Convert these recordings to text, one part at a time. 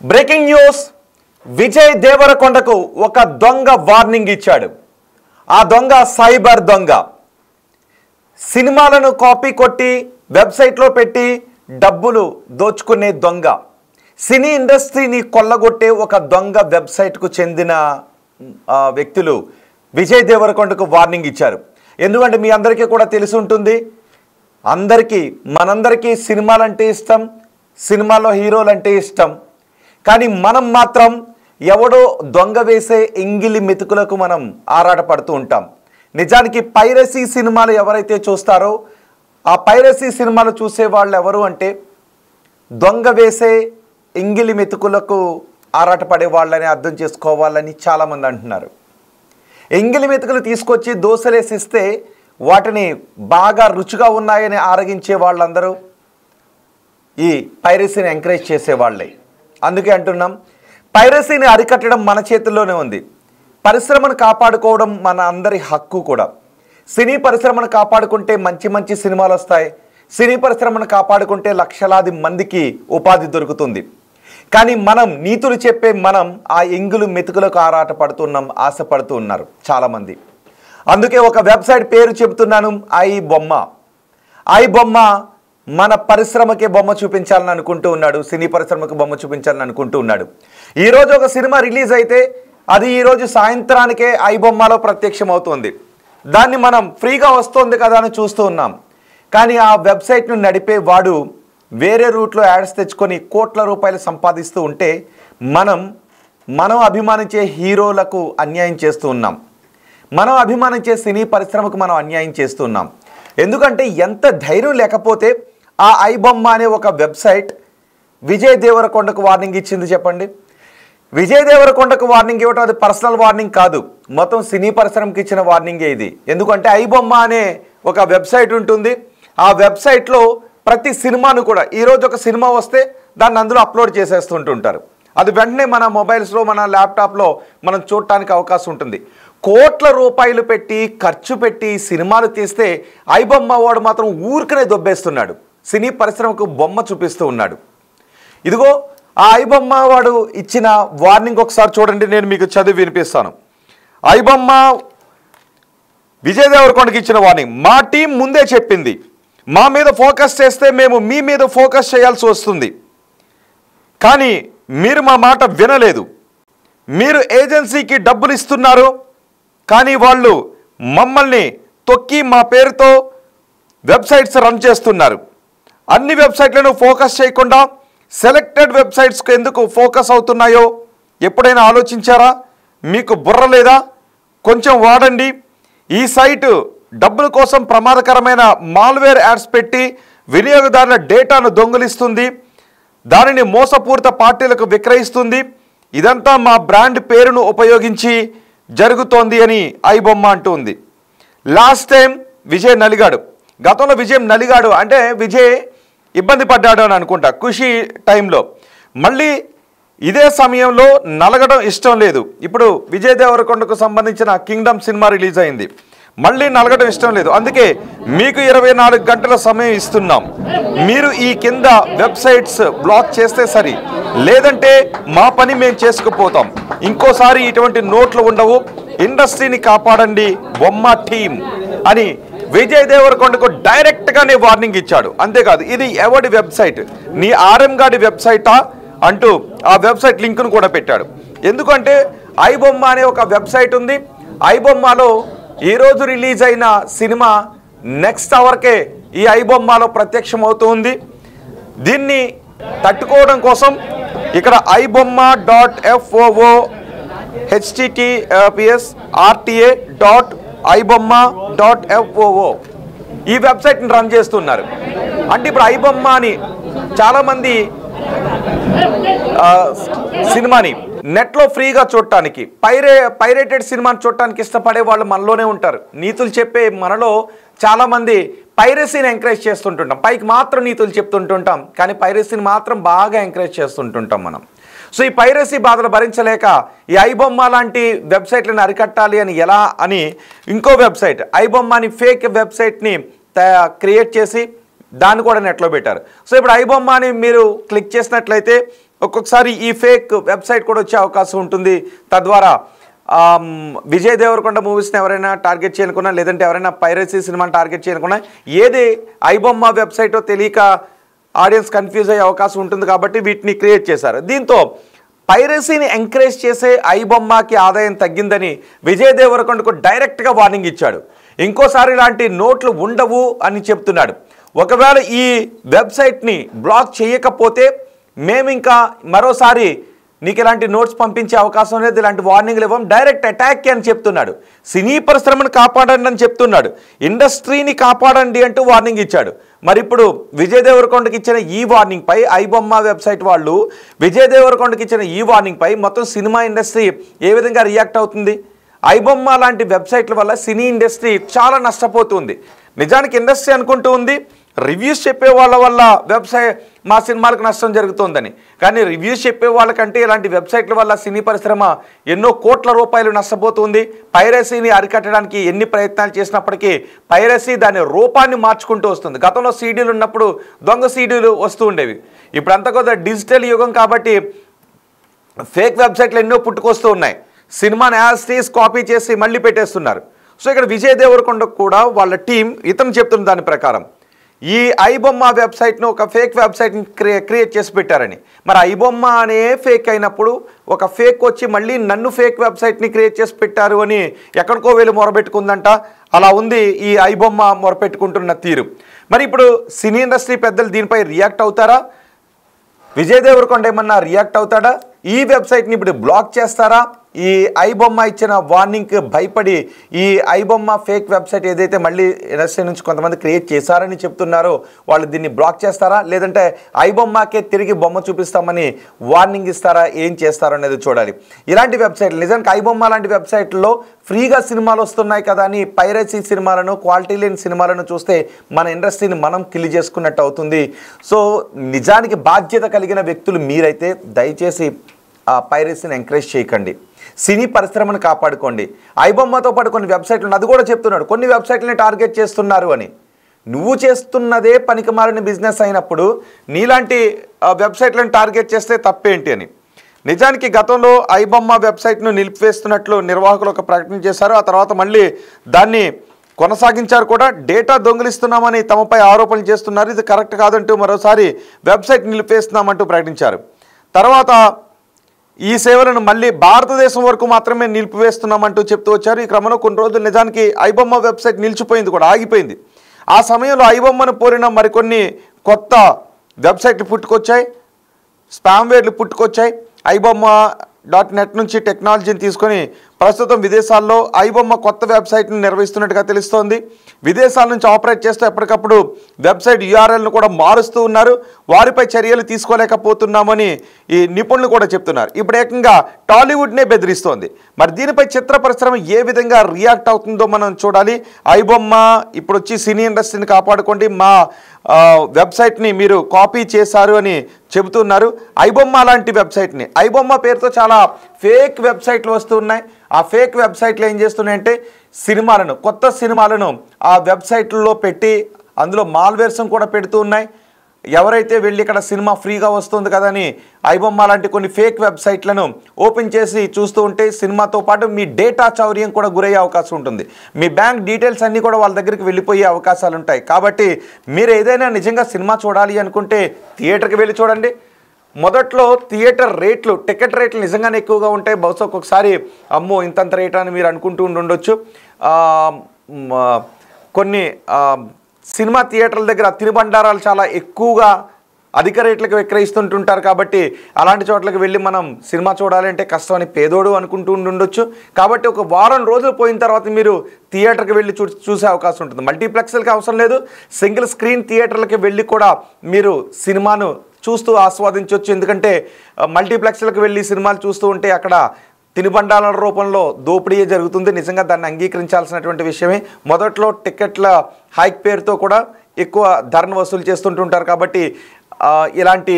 Breaking news. Vijay దేవరకొండకు ఒక దొంగ warning ఇచ్చాడు. ఆ దొంగ సైబర్ దొంగ. సినిమాలను కాపీ కొట్టి వెబ్సైట్లో పెట్టి డబ్బులు దోచుకునే దొంగ. సినీ ఇండస్ట్రీని కొల్లగొట్టే ఒక దొంగ వెబ్సైట్కు చెందిన వ్యక్తులు విజయ్ దేవరకొండకు వార్నింగ్ ఇచ్చారు. ఎందుకంటే మీ అందరికీ కూడా తెలిసి ఉంటుంది, మనందరికీ సినిమాలంటే ఇష్టం, సినిమాలో హీరోలంటే ఇష్టం. కానీ మనం మాత్రం ఎవడో దొంగ వేసే ఎంగిలి మెతుకులకు మనం ఆరాటపడుతూ ఉంటాం. నిజానికి పైరసీ సినిమాలు ఎవరైతే చూస్తారో ఆ పైరసీ సినిమాలు చూసే వాళ్ళు ఎవరు అంటే దొంగ వేసే ఎంగిలి మెతుకులకు ఆరాటపడే వాళ్ళని అర్థం చేసుకోవాలని చాలామంది అంటున్నారు. ఎంగిలి మెతుకులు తీసుకొచ్చి దోశలేసిస్తే వాటిని బాగా రుచిగా ఉన్నాయని ఆరగించే వాళ్ళందరూ ఈ పైరసీని ఎంకరేజ్ చేసేవాళ్ళే. అందుకే అంటున్నాం, పైరసీని అరికట్టడం మన చేతుల్లోనే ఉంది. పరిశ్రమను కాపాడుకోవడం మన అందరి హక్కు కూడా. సినీ పరిశ్రమను కాపాడుకుంటే మంచి మంచి సినిమాలు వస్తాయి. సినీ పరిశ్రమను కాపాడుకుంటే లక్షలాది మందికి ఉపాధి దొరుకుతుంది. కానీ మనం నీతులు చెప్పే మనం ఆ ఎంగులు మెతుకులకు ఆరాటపడుతున్నాం, ఆశపడుతూ ఉన్నారు చాలామంది. అందుకే ఒక వెబ్సైట్ పేరు చెబుతున్నాను, ఐ బొమ్మ. మన పరిశ్రమకే బొమ్మ చూపించాలని అనుకుంటూ ఉన్నాడు, సినీ పరిశ్రమకు బొమ్మ చూపించాలని అనుకుంటూ ఉన్నాడు. ఈరోజు ఒక సినిమా రిలీజ్ అయితే అది ఈరోజు సాయంత్రానికే ఐ బొమ్మలో ప్రత్యక్షం అవుతుంది. దాన్ని మనం ఫ్రీగా వస్తుంది కదా అని చూస్తూ ఉన్నాం. కానీ ఆ వెబ్సైట్ను నడిపే వాడు వేరే రూట్లో యాడ్స్ తెచ్చుకొని కోట్ల రూపాయలు సంపాదిస్తూ ఉంటే మనం అభిమానించే హీరోలకు అన్యాయం చేస్తూ ఉన్నాం. మనం అభిమానించే సినీ పరిశ్రమకు మనం అన్యాయం చేస్తూ ఉన్నాం. ఎందుకంటే ఎంత ధైర్యం లేకపోతే ఆ ఐ బొమ్మ అనే ఒక వెబ్సైట్ విజయ్ దేవరకొండకు వార్నింగ్ ఇచ్చింది చెప్పండి. విజయ్ దేవరకొండకు వార్నింగ్ ఇవ్వటం అది పర్సనల్ వార్నింగ్ కాదు, మొత్తం సినీ పరిశ్రమకి ఇచ్చిన వార్నింగే ఇది. ఎందుకంటే ఐ బొమ్మ అనే ఒక వెబ్సైట్ ఉంటుంది. ఆ వెబ్సైట్లో ప్రతి సినిమాను కూడా ఈరోజు ఒక సినిమా వస్తే దాన్ని అందులో అప్లోడ్ చేసేస్తుంటుంటారు. అది వెంటనే మన మొబైల్స్లో మన ల్యాప్టాప్లో మనం చూడటానికి అవకాశం ఉంటుంది. కోట్ల రూపాయలు పెట్టి ఖర్చు పెట్టి సినిమాలు తీస్తే ఐ బొమ్మ వాడు మాత్రం ఊరికనే దొబ్బేస్తున్నాడు, సినీ పరిశ్రమకు బొమ్మ చూపిస్తూ ఉన్నాడు. ఇదిగో ఆ ఐ బొమ్మ వాడు ఇచ్చిన వార్నింగ్ ఒకసారి చూడండి, నేను మీకు చదివి వినిపిస్తాను. ఐ బొమ్మ విజయ్ దేవరకొండకి ఇచ్చిన వార్నింగ్. మా టీం ముందే చెప్పింది, మా మీద ఫోకస్ చేస్తే మేము మీ మీద ఫోకస్ చేయాల్సి వస్తుంది. కానీ మీరు మా మాట వినలేదు. మీరు ఏజెన్సీకి డబ్బులు ఇస్తున్నారు, కానీ వాళ్ళు మమ్మల్ని తొక్కి మా పేరుతో వెబ్సైట్స్ రన్ చేస్తున్నారు. అన్ని వెబ్సైట్లను ఫోకస్ చేయకుండా సెలెక్టెడ్ వెబ్సైట్స్కు ఎందుకు ఫోకస్ అవుతున్నాయో ఎప్పుడైనా ఆలోచించారా? మీకు బుర్ర లేదా? కొంచెం వాడండి. ఈ సైటు డబ్బుల కోసం ప్రమాదకరమైన మాల్వేర్ యాడ్స్ పెట్టి వినియోగదారుల డేటాను దొంగిలిస్తుంది, దానిని మోసపూరిత పార్టీలకు విక్రయిస్తుంది. ఇదంతా మా బ్రాండ్ పేరును ఉపయోగించి జరుగుతోంది అని ఐ బొమ్మ అంటుంది. లాస్ట్ టైం విజయ్ నలిగాడు, గతంలో విజయ్ నలిగాడు అంటే విజయ్ ఇబ్బంది పడ్డాడు అని అనుకుంటా ఖుషి టైంలో. మళ్ళీ ఇదే సమయంలో నలగడం ఇష్టం లేదు. ఇప్పుడు విజయ్ దేవరకొండకు సంబంధించిన కింగ్డమ్ సినిమా రిలీజ్ అయింది, మళ్ళీ నలగడం ఇష్టం లేదు. అందుకే మీకు 24 గంటల సమయం ఇస్తున్నాం. మీరు ఈ కింద వెబ్సైట్స్ బ్లాక్ చేస్తే సరి, లేదంటే మా పని మేము చేసుకుపోతాం. ఇంకోసారి ఇటువంటి నోట్లు ఉండవు. ఇండస్ట్రీని కాపాడండి బొమ్మ టీం అని విజయ్ దేవరకొండకు డైరెక్ట్గానే వార్నింగ్ ఇచ్చాడు. అంతేకాదు, ఇది ఎవడి వెబ్సైట్, నీ ఆర్ఎం గాడి వెబ్సైటా అంటూ ఆ వెబ్సైట్ లింక్ను కూడా పెట్టాడు. ఎందుకంటే ఐ బొమ్మ అనే ఒక వెబ్సైట్ ఉంది. ఐ బొమ్మలో ఈరోజు రిలీజ్ అయిన సినిమా నెక్స్ట్ అవర్కే ఈ ఐ బొమ్మలో ప్రత్యక్షం అవుతుంది. దీన్ని తట్టుకోవడం కోసం ఇక్కడ ibomma.foo https://rta.ibomma.foo ఈ వెబ్సైట్ని రన్ చేస్తున్నారు. అంటే ఇప్పుడు ఐ బొమ్మ అని చాలామంది సినిమాని నెట్లో ఫ్రీగా చూడటానికి, పైరేటెడ్ సినిమాని చూడటానికి ఇష్టపడే వాళ్ళు మనలోనే ఉంటారు. నీతులు చెప్పే మనలో చాలామంది పైరసీని ఎంకరేజ్ చేస్తుంటుంటాం. పైకి మాత్రం నీతులు చెప్తుంటుంటాం, కానీ పైరసీని మాత్రం బాగా ఎంకరేజ్ చేస్తుంటుంటాం మనం. సో ఈ పైరసీ బాధలు భరించలేక ఈ ఐ బొమ్మ లాంటి వెబ్సైట్లను అరికట్టాలి అని ఎలా అని ఇంకో వెబ్సైట్ ఐ బొమ్మ అని ఫేక్ వెబ్సైట్ని క్రియేట్ చేసి దాన్ని కూడా నెట్లో పెట్టారు. సో ఇప్పుడు ఐ బొమ్మ అని మీరు క్లిక్ చేసినట్లయితే ఒక్కొక్కసారి ఈ ఫేక్ వెబ్సైట్ కూడా వచ్చే అవకాశం ఉంటుంది. తద్వారా విజయ్ దేవరకొండ మూవీస్ని ఎవరైనా టార్గెట్ చేయనుకున్నా, లేదంటే ఎవరైనా పైరసీ సినిమాని టార్గెట్ చేయనుకున్నా, ఏది ఐబొమ్మ వెబ్సైటో తెలియక ఆడియన్స్ కన్ఫ్యూజ్ అయ్యే అవకాశం ఉంటుంది. కాబట్టి వీటిని క్రియేట్ చేశారు. దీంతో పైరసీని ఎంకరేజ్ చేసే ఐబొమ్మకి ఆదాయం తగ్గిందని విజయ్ దేవరకొండకు డైరెక్ట్గా వార్నింగ్ ఇచ్చాడు. ఇంకోసారి ఇలాంటి నోట్లు ఉండవు అని చెప్తున్నాడు. ఒకవేళ ఈ వెబ్సైట్ని బ్లాక్ చేయకపోతే మేము ఇంకా మరోసారి నీకు ఇలాంటి నోట్స్ పంపించే అవకాశం లేదు, ఇలాంటి వార్నింగ్లు ఇవ్వం, డైరెక్ట్ అటాక్ అని చెప్తున్నాడు. సినీ పరిశ్రమను కాపాడండి అని చెప్తున్నాడు. ఇండస్ట్రీని కాపాడండి అంటూ వార్నింగ్ ఇచ్చాడు. మరి ఇప్పుడు విజయ్ దేవరకొండకి ఇచ్చిన ఈ వార్నింగ్ పై ఐబొమ్మ వెబ్సైట్ వాళ్ళు విజయ్ దేవరకొండకి ఇచ్చిన ఈ వార్నింగ్ పై మొత్తం సినిమా ఇండస్ట్రీ ఏ విధంగా రియాక్ట్ అవుతుంది? ఐబొమ్మ లాంటి వెబ్సైట్ల వల్ల సినీ ఇండస్ట్రీ చాలా నష్టపోతుంది. నిజానికి ఇండస్ట్రీ అనుకుంటూ ఉంది రివ్యూస్ చెప్పే వాళ్ళ వల్ల వెబ్సైట్ మా సినిమాలకు నష్టం జరుగుతుందని. కానీ రివ్యూస్ చెప్పే వాళ్ళకంటే ఇలాంటి వెబ్సైట్ల వల్ల సినీ పరిశ్రమ ఎన్నో కోట్ల రూపాయలు నష్టపోతుంది. పైరసీని అరికట్టడానికి ఎన్ని ప్రయత్నాలు చేసినప్పటికీ పైరసీ దాని రూపాన్ని మార్చుకుంటూ వస్తుంది. గతంలో సీడీలు ఉన్నప్పుడు దొంగ సీడీలు వస్తూ ఉండేవి. ఇప్పుడంతా కూడా డిజిటల్ యుగం కాబట్టి ఫేక్ వెబ్సైట్లు ఎన్నో పుట్టుకొస్తూ ఉన్నాయి. సినిమాని యాజ్ టీజ్ కాపీ చేసి మళ్ళీ పెట్టేస్తున్నారు. సో ఇక్కడ విజయ్ దేవరకొండకు కూడా వాళ్ళ టీం ఇతను చెప్తున్న దాని ప్రకారం ఈ ఐబొమ్మ వెబ్సైట్ను ఒక ఫేక్ వెబ్సైట్ని క్రియేట్ చేసి పెట్టారని. మరి ఐబొమ్మ అనే ఫేక్ అయినప్పుడు ఒక ఫేక్ వచ్చి మళ్ళీ నన్ను ఫేక్ వెబ్సైట్ని క్రియేట్ చేసి పెట్టారు అని ఎక్కడికో వెళ్ళి మొరపెట్టుకుందంట. అలా ఉంది ఈ ఐబొమ్మ మొరపెట్టుకుంటున్న తీరు. మరి ఇప్పుడు సినీ ఇండస్ట్రీ పెద్దలు దీనిపై రియాక్ట్ అవుతారా? విజయ్ దేవరకొండ ఏమన్నా రియాక్ట్ అవుతాడా? ఈ వెబ్సైట్ని ఇప్పుడు బ్లాక్ చేస్తారా? ఈ ఐబొమ్మ ఇచ్చిన వార్నింగ్కి భయపడి ఈ ఐబొమ్మ ఫేక్ వెబ్సైట్ ఏదైతే మళ్ళీ ఇండస్ట్రీ నుంచి కొంతమంది క్రియేట్ చేశారని చెప్తున్నారో వాళ్ళు దీన్ని బ్లాక్ చేస్తారా, లేదంటే ఐబొమ్మకే తిరిగి బొమ్మ చూపిస్తామని వార్నింగ్ ఇస్తారా, ఏం చేస్తారో అనేది చూడాలి. ఇలాంటి వెబ్సైట్లు నిజానికి ఐబొమ్మ లాంటి వెబ్సైట్లో ఫ్రీగా సినిమాలు వస్తున్నాయి కదా అని పైరసీ సినిమాలను, క్వాలిటీ లేని సినిమాలను చూస్తే మన ఇండస్ట్రీని మనం కిల్ చేసుకున్నట్టు అవుతుంది. సో నిజానికి బాధ్యత కలిగిన వ్యక్తులు మీరైతే దయచేసి ఆ పైరసీని ఎంకరేజ్ చేయకండి. సినీ పరిశ్రమను కాపాడుకోండి. ఐబొమ్మతో పాటు కొన్ని వెబ్సైట్లు అది కూడా చెప్తున్నాడు కొన్ని వెబ్సైట్లని టార్గెట్ చేస్తున్నారు అని. నువ్వు చేస్తున్నదే పనికిమాలిన బిజినెస్ అయినప్పుడు నీలాంటి వెబ్సైట్లను టార్గెట్ చేస్తే తప్పేంటి అని. నిజానికి గతంలో ఐబొమ్మ వెబ్సైట్ను నిలిపివేస్తున్నట్లు నిర్వాహకులు ఒక ప్రకటన చేశారు. ఆ తర్వాత మళ్ళీ దాన్ని కొనసాగించారు కూడా. డేటా దొంగిలిస్తున్నామని తమపై ఆరోపణలు చేస్తున్నారు. ఇది కరెక్ట్ కాదంటూ మరోసారి వెబ్సైట్ నిలిపివేస్తున్నామంటూ ప్రకటించారు. తర్వాత ఈ సేవలను మళ్ళీ భారతదేశం వరకు మాత్రమే నిలిపివేస్తున్నామంటూ చెప్తూ వచ్చారు. ఈ క్రమంలో కొన్ని రోజులు నిజానికి ఐబొమ్మ వెబ్సైట్ నిలిచిపోయింది కూడా, ఆగిపోయింది. ఆ సమయంలో ఐబొమ్మను పోలిన మరికొన్ని కొత్త వెబ్సైట్లు పుట్టుకొచ్చాయి, స్పామ్వేర్లు పుట్టుకొచ్చాయి. ibomma.net నుంచి టెక్నాలజీని తీసుకొని ప్రస్తుతం విదేశాల్లో ఐబొమ్మ కొత్త వెబ్సైట్ని నిర్వహిస్తున్నట్టుగా తెలుస్తోంది. విదేశాల నుంచి ఆపరేట్ చేస్తూ ఎప్పటికప్పుడు వెబ్సైట్ యూఆర్ఎల్ను కూడా మారుస్తూ ఉన్నారు. వారిపై చర్యలు తీసుకోలేకపోతున్నామని ఈ నిపుణులు కూడా చెప్తున్నారు. ఇప్పుడు ఏకంగా టాలీవుడ్నే బెదిరిస్తోంది. మరి దీనిపై చిత్ర పరిశ్రమ ఏ విధంగా రియాక్ట్ అవుతుందో మనం చూడాలి. ఐబొమ్మ ఇప్పుడు వచ్చి సినీ ఇండస్ట్రీని కాపాడుకోండి, మా వెబ్సైట్ని మీరు కాపీ చేశారు అని చెబుతున్నారు. ఐబొమ్మ లాంటి వెబ్సైట్ని, ఐబొమ్మ పేరుతో చాలా ఫేక్ వెబ్సైట్లు వస్తున్నాయి. ఆ ఫేక్ వెబ్సైట్లు ఏం చేస్తున్నాయంటే సినిమాలను, కొత్త సినిమాలను ఆ వెబ్సైట్లలో పెట్టి అందులో మాల్వేర్సం కూడా పెడుతూ ఉన్నాయి. ఎవరైతే వెళ్ళి ఇక్కడ సినిమా ఫ్రీగా వస్తుంది కదా అని ఐబొమ్మ లాంటి కొన్ని ఫేక్ వెబ్సైట్లను ఓపెన్ చేసి చూస్తూ ఉంటే సినిమాతో పాటు మీ డేటా చౌర్యం కూడా గురయ్యే అవకాశం ఉంటుంది. మీ బ్యాంక్ డీటెయిల్స్ అన్నీ కూడా వాళ్ళ దగ్గరికి వెళ్ళిపోయే అవకాశాలు ఉంటాయి. కాబట్టి మీరు ఏదైనా నిజంగా సినిమా చూడాలి అనుకుంటే థియేటర్కి వెళ్ళి చూడండి. మొదట్లో థియేటర్ రేట్లు, టికెట్ రేట్లు నిజంగానే ఎక్కువగా ఉంటాయి. బహుశా ఒక్కొక్కసారి అమ్మో ఇంతంత రేట్ అని మీరు అనుకుంటూ ఉండొచ్చు. కొన్ని సినిమా థియేటర్ల దగ్గర తినుబండారాలు చాలా ఎక్కువగా అధిక రేట్లకు విక్రయిస్తుంటుంటారు. కాబట్టి అలాంటి చోట్లకి వెళ్ళి మనం సినిమా చూడాలంటే కష్టం అని పేదోడు అనుకుంటూ ఉండొచ్చు. కాబట్టి ఒక వారం రోజులు పోయిన తర్వాత మీరు థియేటర్కి వెళ్ళి చూసే అవకాశం ఉంటుంది. మల్టీప్లెక్స్లకి అవసరం లేదు, సింగిల్ స్క్రీన్ థియేటర్లకి వెళ్ళి కూడా మీరు సినిమాను చూస్తూ ఆస్వాదించవచ్చు. ఎందుకంటే మల్టీప్లెక్స్లకు వెళ్ళి సినిమాలు చూస్తూ ఉంటే అక్కడ తినుబండాల రూపంలో దోపిడీ జరుగుతుంది. నిజంగా దాన్ని అంగీకరించాల్సినటువంటి విషయమే. మొదట్లో టికెట్ల హైక్ పేరుతో కూడా ఎక్కువ ధరను వసూలు చేస్తుంటుంటారు. కాబట్టి ఇలాంటి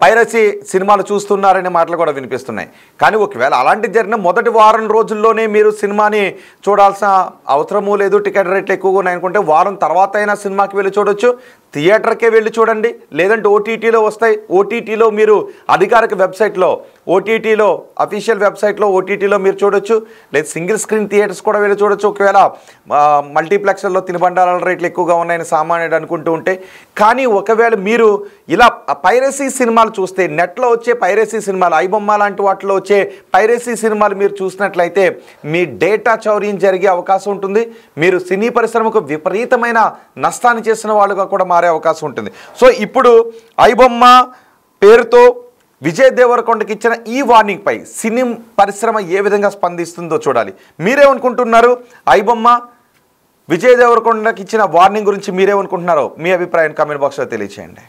పైరసీ సినిమాలు చూస్తున్నారనే మాటలు కూడా వినిపిస్తున్నాయి. కానీ ఒకవేళ అలాంటిది జరిగిన మొదటి వారం రోజుల్లోనే మీరు సినిమాని చూడాల్సిన అవసరమూ లేదు, టికెట్ రేట్లు ఎక్కువగా ఉన్నాయనుకుంటే వారం తర్వాత అయినా సినిమాకి వెళ్ళి చూడొచ్చు, థియేటర్కే వెళ్ళి చూడండి, లేదంటే ఓటీటీలో వస్తాయి. ఓటీటీలో మీరు అధికారిక వెబ్సైట్లో, ఓటీటీలో అఫీషియల్ వెబ్సైట్లో ఓటీటీలో మీరు చూడొచ్చు, లేదా సింగిల్ స్క్రీన్ థియేటర్స్ కూడా వెళ్ళి చూడొచ్చు. ఒకవేళ మల్టీప్లెక్స్లలో తినుబండారాల రేట్లు ఎక్కువగా ఉన్నాయని సామాన్యుడు అనుకుంటూ ఉంటే. కానీ ఒకవేళ మీరు ఇలా పైరసీ సినిమాలు చూస్తే, నెట్లో వచ్చే పైరసీ సినిమాలు, ఐబొమ్మ లాంటి వాటిలో వచ్చే పైరసీ సినిమాలు మీరు చూసినట్లయితే మీ డేటా చౌర్యం జరిగే అవకాశం ఉంటుంది. మీరు సినీ పరిశ్రమకు విపరీతమైన నష్టాన్ని చేసిన వాళ్ళుగా కూడా మారే అవకాశం ఉంటుంది. సో ఇప్పుడు ఐబొమ్మ పేరుతో విజయ్ దేవరకొండకి ఇచ్చిన ఈ వార్నింగ్ పై సినీ పరిశ్రమ ఏ విధంగా స్పందిస్తుందో చూడాలి. మీరేమనుకుంటున్నారు? ఐబొమ్మ విజయ్ దేవరకొండకి ఇచ్చిన వార్నింగ్ గురించి మీరేమనుకుంటున్నారో మీ అభిప్రాయం కామెంట్ బాక్స్లో తెలియచేయండి.